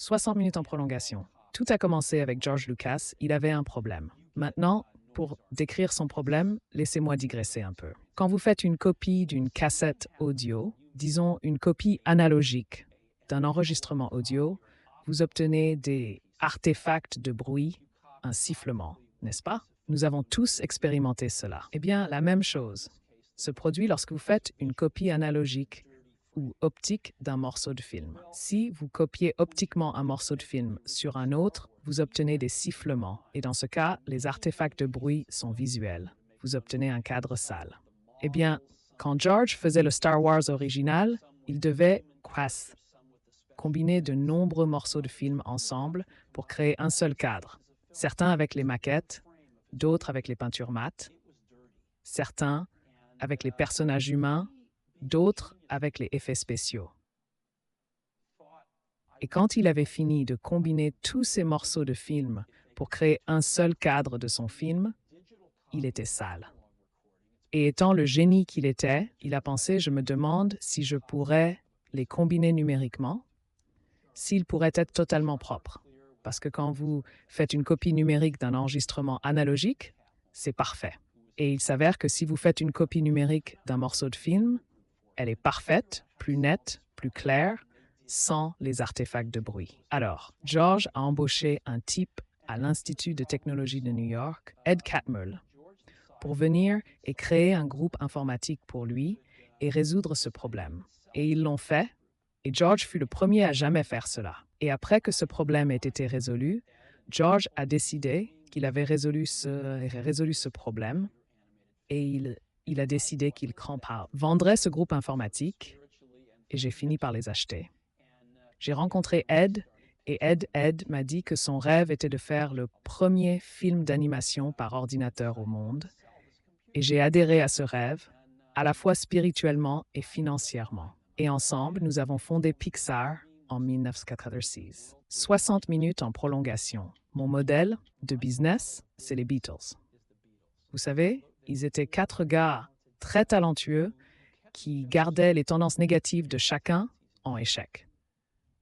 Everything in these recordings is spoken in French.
60 minutes en prolongation. Tout a commencé avec George Lucas, il avait un problème. Maintenant, pour décrire son problème, laissez-moi digresser un peu. Quand vous faites une copie d'une cassette audio, disons une copie analogique d'un enregistrement audio, vous obtenez des artefacts de bruit, un sifflement, n'est-ce pas? Nous avons tous expérimenté cela. Eh bien, la même chose se produit lorsque vous faites une copie analogique ou optique d'un morceau de film. Si vous copiez optiquement un morceau de film sur un autre, vous obtenez des sifflements, et dans ce cas, les artefacts de bruit sont visuels. Vous obtenez un cadre sale. Eh bien, quand George faisait le Star Wars original, il devait combiner de nombreux morceaux de film ensemble pour créer un seul cadre. Certains avec les maquettes, d'autres avec les peintures mates, certains avec les personnages humains, d'autres avec les effets spéciaux. Et quand il avait fini de combiner tous ces morceaux de film pour créer un seul cadre de son film, il était sale. Et étant le génie qu'il était, il a pensé, je me demande si je pourrais les combiner numériquement, s'ils pourraient être totalement propres. Parce que quand vous faites une copie numérique d'un enregistrement analogique, c'est parfait. Et il s'avère que si vous faites une copie numérique d'un morceau de film, elle est parfaite, plus nette, plus claire, sans les artefacts de bruit. Alors, George a embauché un type à l'Institut de technologie de New York, Ed Catmull, pour venir et créer un groupe informatique pour lui et résoudre ce problème. Et ils l'ont fait, et George fut le premier à jamais faire cela. Et après que ce problème ait été résolu, George a décidé qu'il avait résolu ce problème et il a décidé qu'il vendrait ce groupe informatique et j'ai fini par les acheter. J'ai rencontré Ed et Ed m'a dit que son rêve était de faire le premier film d'animation par ordinateur au monde et j'ai adhéré à ce rêve, à la fois spirituellement et financièrement. Et ensemble, nous avons fondé Pixar en 1986. 60 minutes en prolongation. Mon modèle de business, c'est les Beatles. Vous savez, ils étaient 4 gars très talentueux qui gardaient les tendances négatives de chacun en échec.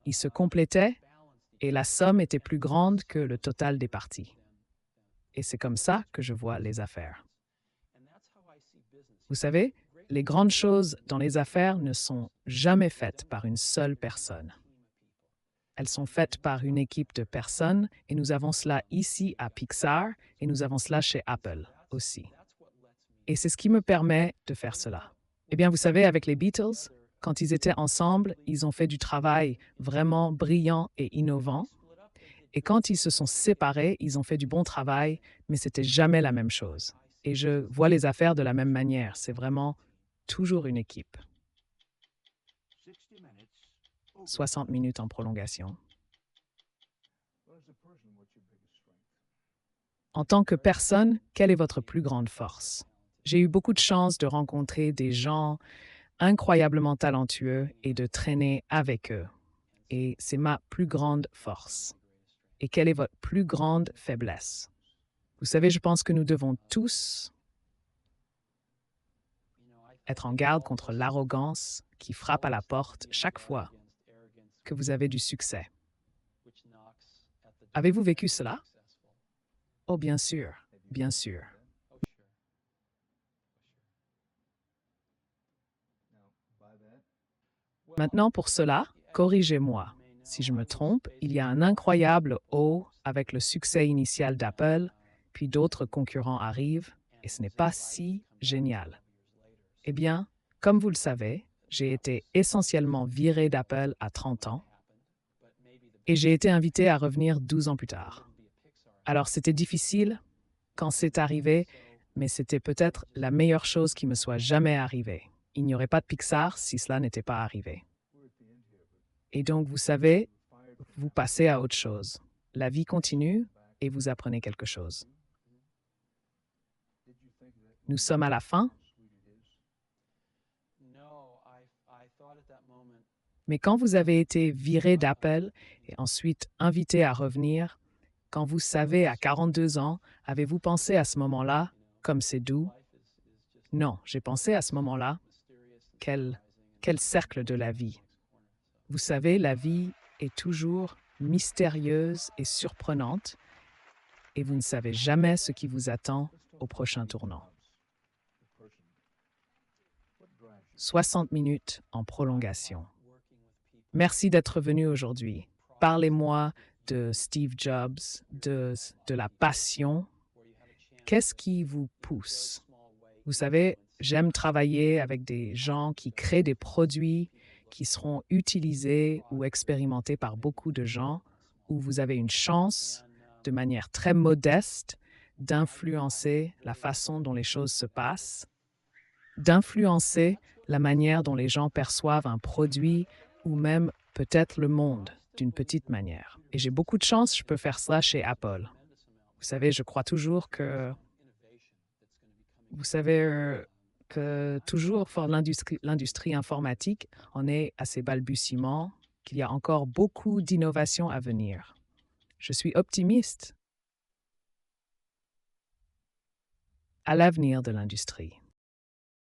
Ils se complétaient et la somme était plus grande que le total des parties. Et c'est comme ça que je vois les affaires. Vous savez, les grandes choses dans les affaires ne sont jamais faites par une seule personne. Elles sont faites par une équipe de personnes et nous avons cela ici à Pixar et nous avons cela chez Apple aussi. Et c'est ce qui me permet de faire cela. Eh bien, vous savez, avec les Beatles, quand ils étaient ensemble, ils ont fait du travail vraiment brillant et innovant. Et quand ils se sont séparés, ils ont fait du bon travail, mais c'était jamais la même chose. Et je vois les affaires de la même manière. C'est vraiment toujours une équipe. 60 minutes en prolongation. En tant que personne, quelle est votre plus grande force? J'ai eu beaucoup de chance de rencontrer des gens incroyablement talentueux et de traîner avec eux. Et c'est ma plus grande force. Et quelle est votre plus grande faiblesse? Vous savez, je pense que nous devons tous être en garde contre l'arrogance qui frappe à la porte chaque fois que vous avez du succès. Avez-vous vécu cela? Oh, bien sûr, bien sûr. Maintenant, pour cela, corrigez-moi. Si je me trompe, il y a un incroyable haut avec le succès initial d'Apple, puis d'autres concurrents arrivent, et ce n'est pas si génial. Eh bien, comme vous le savez, j'ai été essentiellement viré d'Apple à 30 ans, et j'ai été invité à revenir 12 ans plus tard. Alors c'était difficile quand c'est arrivé, mais c'était peut-être la meilleure chose qui me soit jamais arrivée. Il n'y aurait pas de Pixar si cela n'était pas arrivé. Et donc, vous savez, vous passez à autre chose. La vie continue et vous apprenez quelque chose. Nous sommes à la fin, mais quand vous avez été viré d'Apple et ensuite invité à revenir, quand vous savez à 42 ans, avez-vous pensé à ce moment-là, comme c'est doux? Non, j'ai pensé à ce moment-là, quel cercle de la vie. Vous savez, la vie est toujours mystérieuse et surprenante, et vous ne savez jamais ce qui vous attend au prochain tournant. 60 minutes en prolongation. Merci d'être venu aujourd'hui. Parlez-moi de Steve Jobs, de la passion. Qu'est-ce qui vous pousse? Vous savez, j'aime travailler avec des gens qui créent des produits qui seront utilisés ou expérimentés par beaucoup de gens, où vous avez une chance, de manière très modeste, d'influencer la façon dont les choses se passent, d'influencer la manière dont les gens perçoivent un produit ou même peut-être le monde d'une petite manière. Et j'ai beaucoup de chance, je peux faire ça chez Apple. Vous savez, je crois toujours que, vous savez, que toujours pour l'industrie informatique, on est à ses balbutiements, qu'il y a encore beaucoup d'innovations à venir. Je suis optimiste à l'avenir de l'industrie.